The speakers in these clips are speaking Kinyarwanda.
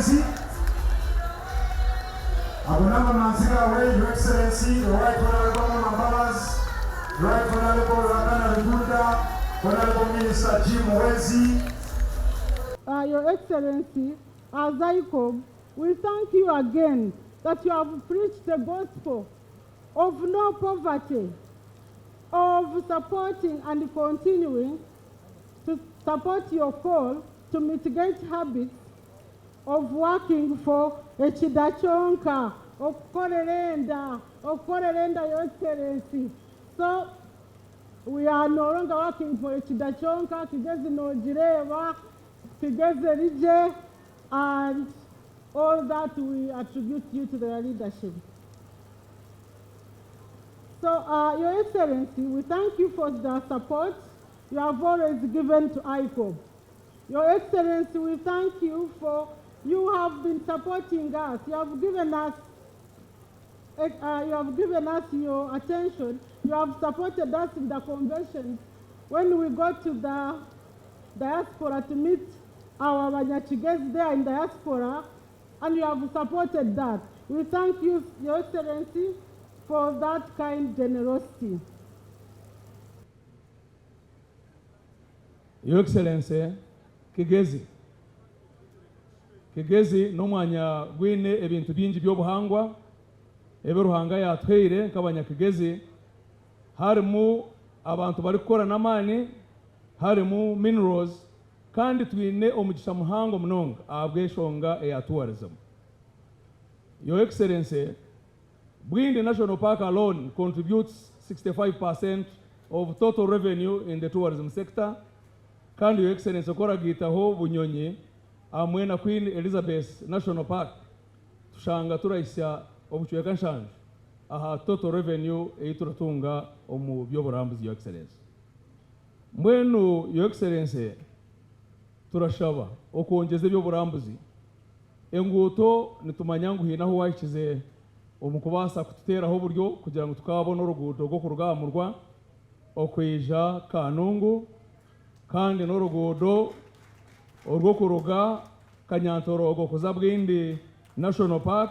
Kigezi. Amama Mbabazi, Your Excellency, the Right Honorable Amama Mbabazi, Right Honorable Rugunda, Honorable Minister Nebemwegomba. Your Excellency, as ICOB, we thank you again that you have preached the gospel of no poverty, of supporting and continuing to support your call to mitigate habits of working for ekidachonka, okukolerenda, Your Excellency. So we are no longer working for ekidachonka, Kigezi no jireba, Kigezi rije, and all that we attribute you to their leadership. So, Your Excellency, we thank you for the support you have always given to ICOB. Your Excellency, we thank you for you have been supporting us. You have given us your attention. You have supported us in the convention when we go to the diaspora to meet our Banyachigezi there in diaspora, and you have supported that. We thank you, Your Excellency, for that kind generosity. Your Excellency, Kigezi n'omwanya gwine ebintu bingi by'obuhangwa ebiruhanga yatweire nk'abanyakigezi, harimu abantu bari kukora n'amaani, harimu minerals, kandi twine omugisha muhango munonga ahabw'enshonga eya tourism. Your Excellency, Bwindi National Park alone contributes 65% of total revenue in the tourism sector. Kandi Your Excellency koragitaho Bunyonyi amwe na Queen Elizabeth National Park tushanga turaisya obuchweka nshanje aha total revenue eituratunga omu byoburambuzi. Your Excellency, mwenu Your Excellency turashaba okongeza ebyoburambuzi enguuto nitumanya ngu hinaho wahikize omukubasa kututeraho buryo kugira ngo tukabona oruguuto rwo kurugamurwa okwija Kanungu, kandi n'oruguudo orwo kuruga Kanyantorogo kuza Bwindi National Park.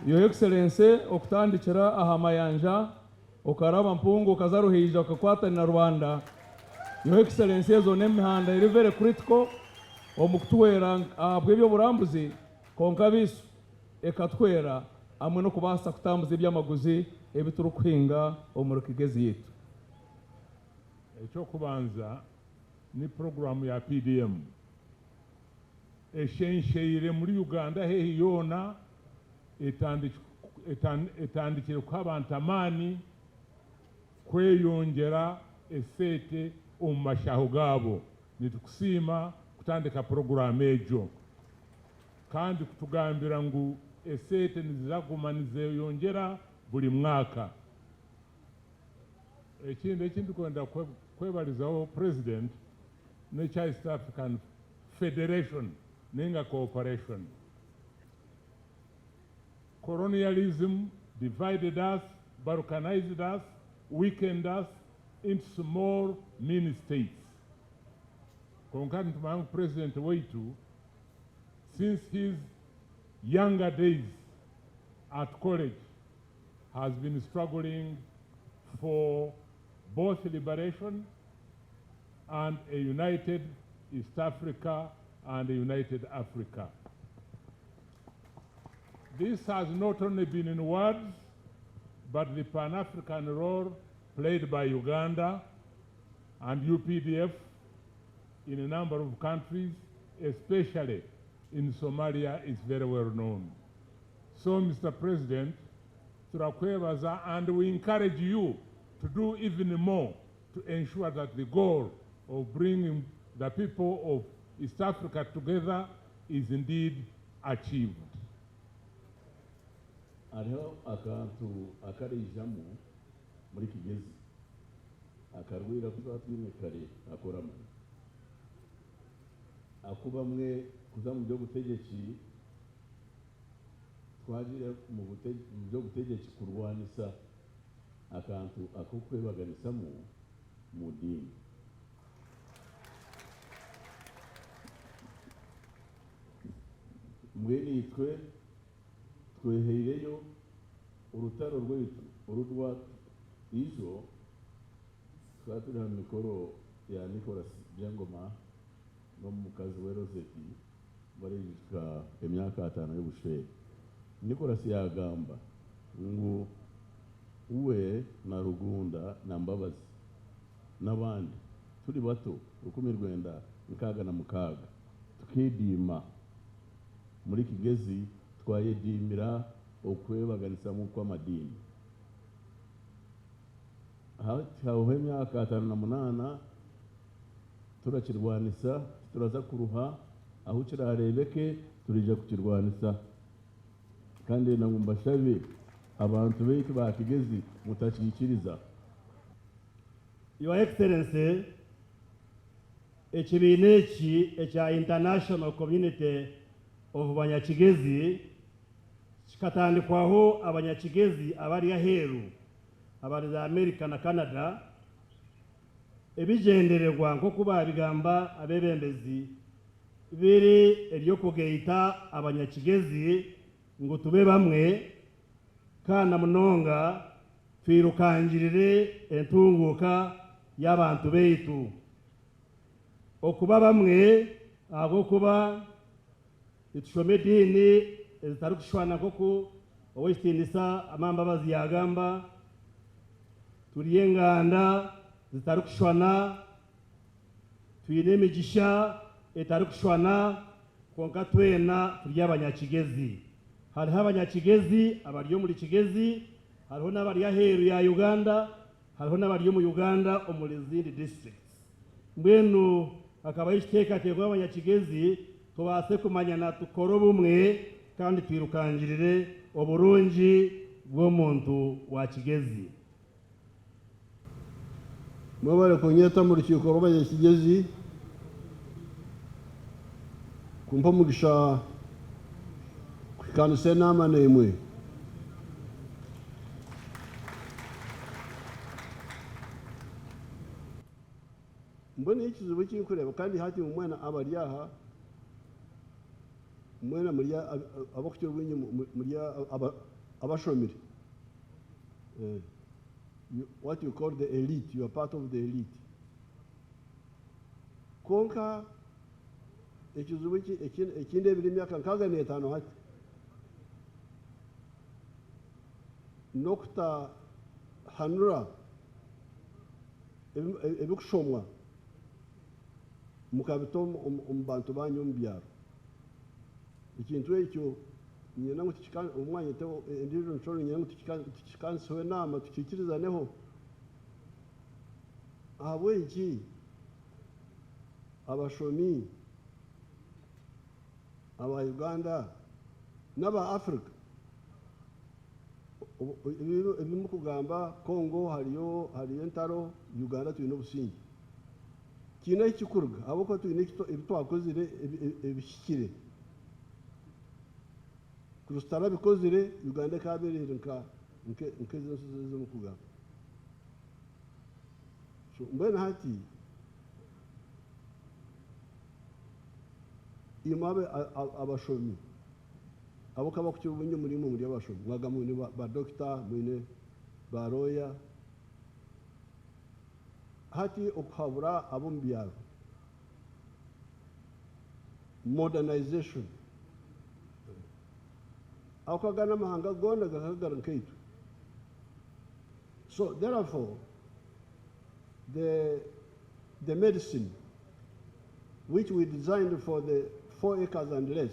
Your Excellency, okutandikira aha mayanja okaraba Mpungu okaza Ruhija okakwatana na Rwanda. Your Excellency, ezo n'emihanda eri very critical omukutwera bw'ebyoburambuzi konka bisu ekatwera amwe no kubasa kutambuza ebyamaguzi ebiturukuhinga omu Kigezi yetu. Ekyokubanza ni programu ya PDM eshensheyire muri Uganda hehi yona etandikire ku abantu amaani kweyongera esete omu mashaho gaabo. Nitukusiima kutandika programu egyo kandi kutugambira ngu esete niziraguma nizeyongera buli mwaka. Ekindi kwenda kwebalizaho President n'ekya East African Federation nenga cooperation. Colonialism divided us, balkanized us, weakened us into small mini states. Konkani tumanga President wetu since his younger days at college has been struggling for both liberation and a united East Africa and a united Africa. This has not only been in words, but the Pan-African role played by Uganda and UPDF in a number of countries, especially in Somalia, is very well known. So, Mr. President, turakwebaza, and we encourage you to do even more to ensure that the goal of bringing the people of East Africa together is indeed achieved. Hariho akantu akarijamu muri Kigezi akarwira kuba twine kare akoramo akubamwe kuza mu byo gutegeki twagire mu byo gutegeki kurwanisa akantu akokwebaganisamo mu dini. mbwene itwe tweheireyo urutaro rwaitu urudwa izo twari turi ha mikoro ya Nicholas Byangoma n'umukazi we Roseti barishika emyaka 5 y'ubushwere. Nicholas yagamba ngo uwe na Rugunda na Mbabazi n'abandi turi bato 1960 tukidima muri Kigezi twayedimira okwebaganisa mu kwa madini. Haho emyaka 58 turakirwanisa turaza kuruha aho kirarebeke turije kukirwanisa kandi nangu mbashabe abantu beitu ba Kigezi mutakikiriza. Your Excellency, ekibineki ekya International Community of Banyakigezi kikatandikwaho abanyakigezi abari aheru abari za America na Canada ebigendererwa nko kuba bigamba abebembezi biri elyo kugeita abanyakigezi ngo tube bamwe kana munonga twirukangirire entunguka y'abantu beitu okuba bamwe abo kuba itushome dini ezitari kushwana koko owestinisa Amama Mbabazi yagamba turiye nganda zitari kushwana tuyine emigisha etari kushwana konka twena turi abanyakigezi. Hariho abanyakigezi abariyo muri Kigezi, hariho n'abari aheru ya Uganda, hariho n'abariyo mu Uganda omuri zindi districts. Mbwenu akaba ishiteka tego abanyakigezi tubase kumanyana tukoro bumwe kandi twirukangirire oburungi bw'omuntu wa Kigezi. Mwabare kunyeta mu rukiko rw'abanyakigezi kumpa mugisha kwikanise nama nemwe mbone ikizibu cy'inkureba kandi hati mu mwana abaryaha mwana murya abakutyo bwinyi murya abashomire what you call the elite. You are part of the elite. Konka ekizibu ekinde biri myaka 65 hati nokta hanura ebikushomwa mukabito umbantu banyu mbyaro ikintu ekyo nyina ngo tikikana umwanya tewo ndiro nshoro nyina ngo tikikansiwe nama tukikirizaneho ahabwe iki abashomi aba Uganda n'aba Africa ebimu kugamba Congo hariyo entaro Uganda tuyine obusingi kina ikikuruga aboko tuyine ibitwakozire ebishikire kurustara bikozire Uganda kaberere nke zo mukugamba so mbena hati imabe abashomi abo kaba ku cyubunye muri abashomi mwaga mu ba doctor mwine ba lawyer hati okhabura abo mbyaro modernization akagana mahanga gona gakagara nkaitu. So therefore the medicine which we designed for the 4 acres and less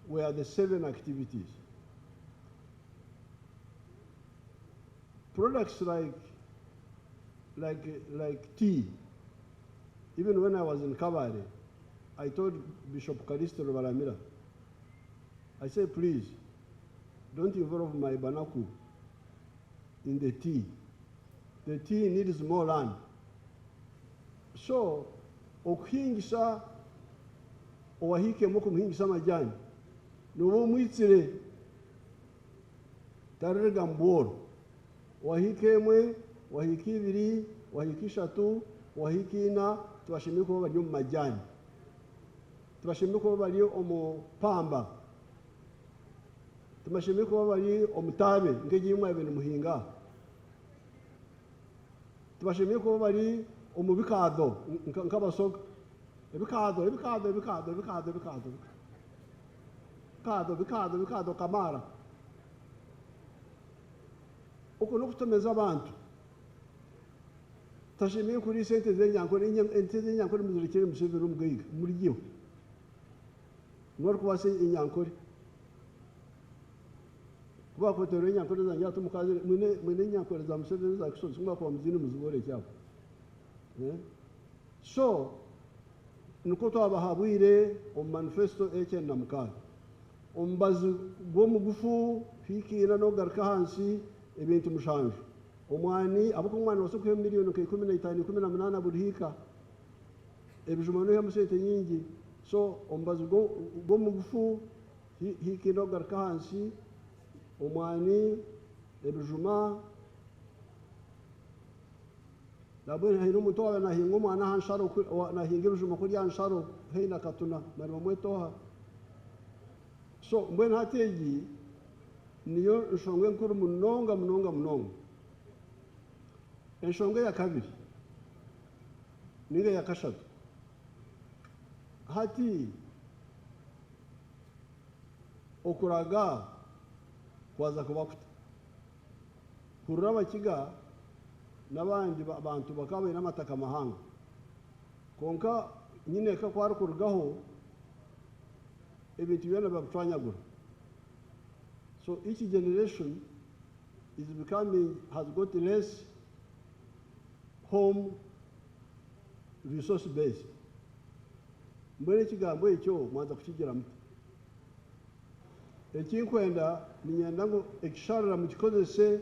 were the 7 activities. Products like tea. Even when I was in Kabare, I told Bishop Karisto Baramira, I said, please, don't involve my Banaku in the tea. The tea needs more land. So, okuhingisa owahike muku muhingisa majani nuwo mwitsire tarega mboro wahike mwe wahiki ibiri wahiki 3 wahiki 4 twashimiko bari mu majani tubashimiye kuba bari omu Pamba, tubashimiye kuba bari omu Tabe nk'egihingwa ibintu muhinga, tubashimiye kuba bari omu Bikaado nk'abasoga, Bikaado Kamara, uku n'okutomeza abantu. Tashimiye kuri sente z'enyankore muzirikire Museveni omugaiga muriyo nwari kubase enyankore kuba kotero enyankore zange atu mukazi mwine enyankore za Museveni za kisozi kumba kwa muzini muzibore cyabo. So nuko twabahabwire omu manifesto ekenda mukaga omubazi gw'omugufu hikira n'ogaruka hansi ebintu mushanju omwani abokumwana wasukwe miliyoni ke 15 18 buri hika ebijuma no yamusete nyingi. So omubazi gw'omugufu hikira n'ogaruka hansi omwani ebijuma labwe hayino mutowa na hingo mwana hansharo na hinge bijuma kuri hansharo heina katuna marimo mwetoha. So mbwena hateji niyo nshongwe nkuru munonga. Enshongwe ya kabiri ninge ya kashatu hati okuraga kwaza kubakuta kurura abakiga n'abandi bantu bakabaye n'amataka mahanga konka nyine ka kwari kurugaho ebintu byona babutwanyagura. So each generation has got less home resource base. Mbere kigambo ekyo mwanza kukigira muti ekinkwenda ninyenda ngo ekisharira mu kikozese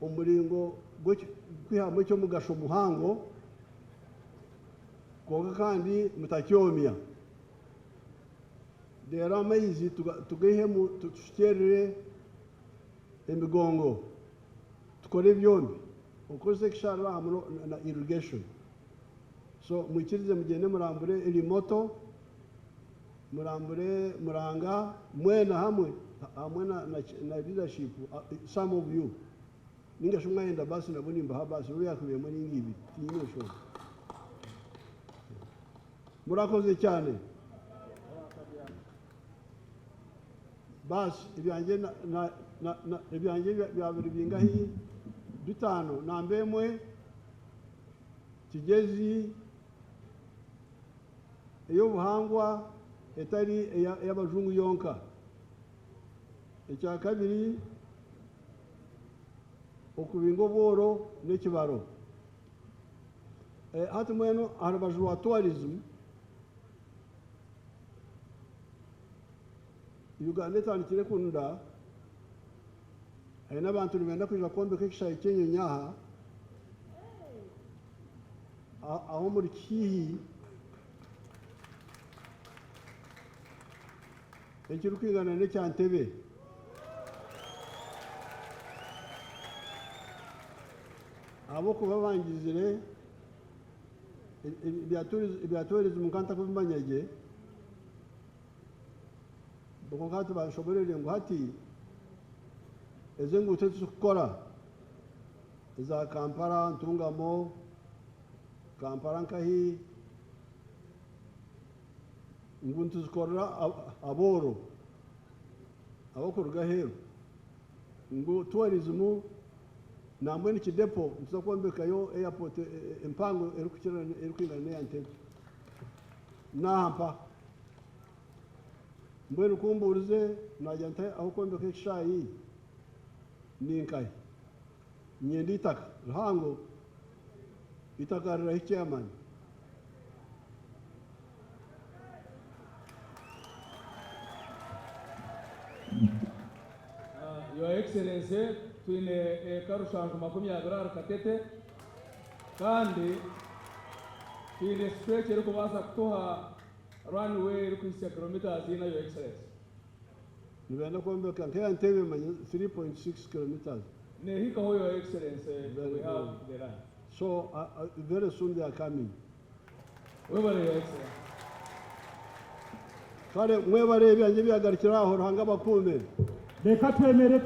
omulingo gw'ikwihamu ekyo mugasho muhango konka kandi mutakyomya dera amaizi tugehemu tushyikirire emigongo tukore byombi ukoze ekisharira hamwe na irrigation. So mwikirize mugende murambure iri moto murambure muranga mwena hamwe na leadership some of you ninga shumwa yenda basi na bunimba habasi uri yakubiyemo n'ingibi tinyo sho murakoze cyane basi ibyanjye byabiri bingahi bitano nambemwe kigezi iyo buhangwa etari y'abajungu yonka. Icya kabiri okubingo boro n'ekibaro hati mweno harabaju wa tourism Uganda etandikire kunda haina abantu nibenda kuja kombeka ekishayi ky'enyenyaha aho muri kihi ekiri kwigana n'ekyantebe abo kuba bangizire ibya tourism nkanta kubimanyage boko kati bashoborere ngo hati eze ngute tukora za Kampala ntungamo Kampala nkahi nguntu zikora aboro abakuruga hero ngo tourism namwe ni kidepo nzo kwombekayo airport empango erukingana n'eyantebe nampa mbwenu kumburize najyante aho kwombeka ekishayi ninkai nyenda itaka ruhango itaka rirahi chairman Your Excellency twine karushanju 20 Katete kandi twine stretch eri kubaasa kutuha runway eri kwisa kilometers ina Your Excellency nibenda kwombeka nk'eyantebe manya 3.6 kilometers nehika ho Your Excellency we have the run. So very soon they are coming. Your Excellency. kale mwebale ebyanjye byagarukira aho ruhanga bakume Reka twemere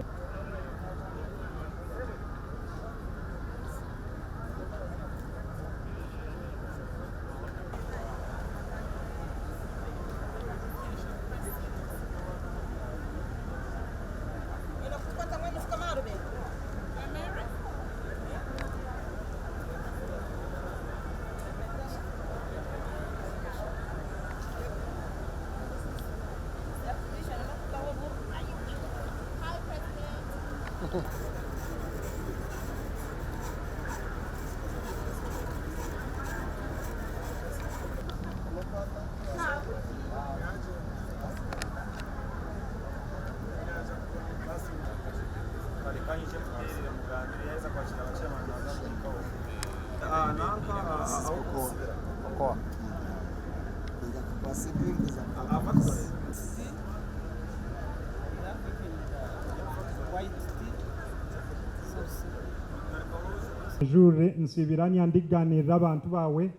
Jure nsibiranya ndiganirira abantu bawe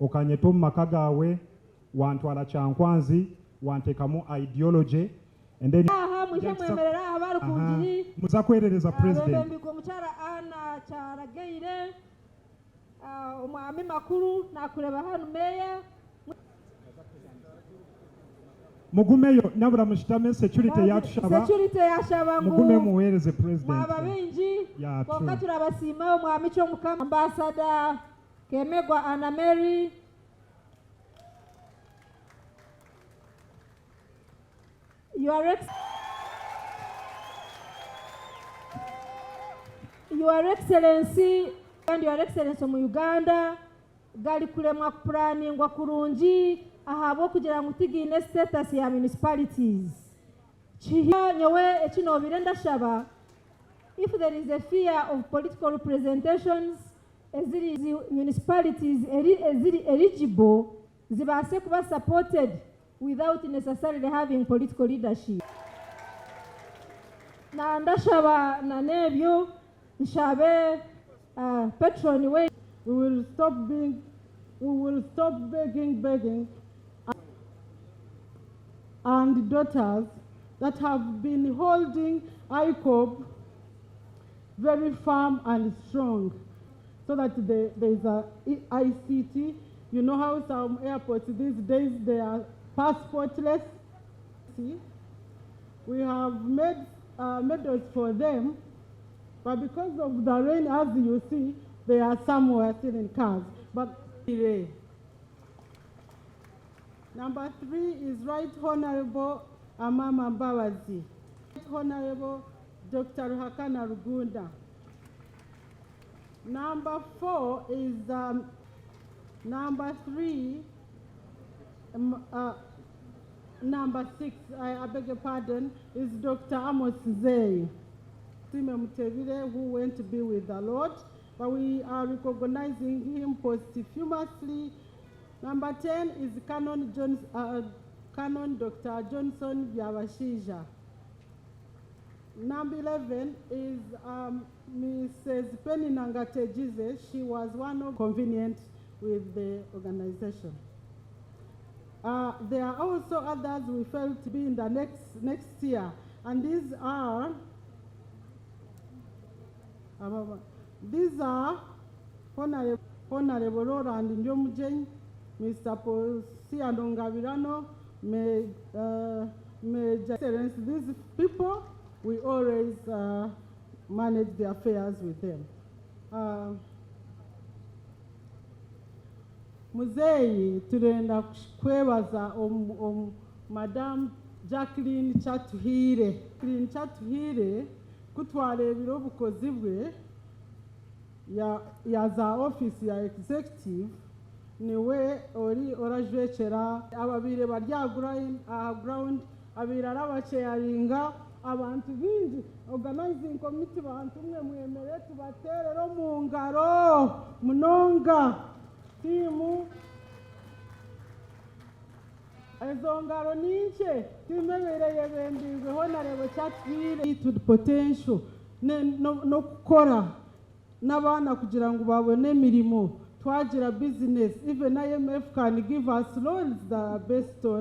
okanyeta mu maka gawe wantwala kyankwanzi wantekamu ideology and then mwemerera abari kungiri muza kwerereza president bembiko muchara ana charagaire umwami makuru nakureba hano meya mugumeyo nabura mushitame security yashaba mugume muhereze president ababenji konka turabasima umwami cyo mukama ambassador Kemegwa Anna Mary Your Excellency and Your Excellency mu Uganda gali kulemwa kuplaningwa kurungi ahabo kugira mutigine status ya municipalities chiya nyowe ekinobire ndashaba if there is a fear of political representations eziri municipalities eziri eligible zibase kuba supported without necessarily having political leadership na ndashaba na nebyo nshabe patron way we will stop begging and daughters that have been holding ICOB very firm and strong so that there is a ICT. You know how some airports these days they are passportless. We have made medals for them, but because of the rain, as you see, they are somewhere still in cars. But number 3 is Right Honorable Amama Mbabazi. Right Honorable Dr. Rugunda. Number 4 is number 3. Number 6, I beg your pardon, is Dr. Amos Zay, who went to be with the Lord, but we are recognizing him posthumously. Number 10 is Canon Dr. Johnson Byabashija. Number 11 is Mrs. Penny Nangatejize. She was one of convenient with the organization. There are also others we felt to be in the next year, and these are Honorable Roland Njomujeng, Mr. Posi Andongabirano, Major Excellency. These people, we always manage the affairs with them. Muzeyi turenda kwebaza Madame Jacqueline Chatuhire kutwara ebiro bukozi bwe ya za office ya executive niwe ori orajwekera ababire barya ground abirara bacheyaringa abantu bingi organizing committee bantu mwe mwemere tubaterero mu ngaro munonga timu ezongaro ninche timebereye bendizwe Honorable Chatwire to the potential no kukora n'abana kugira ngo babone emirimo twagira business. Even IMF can give us loans that are based on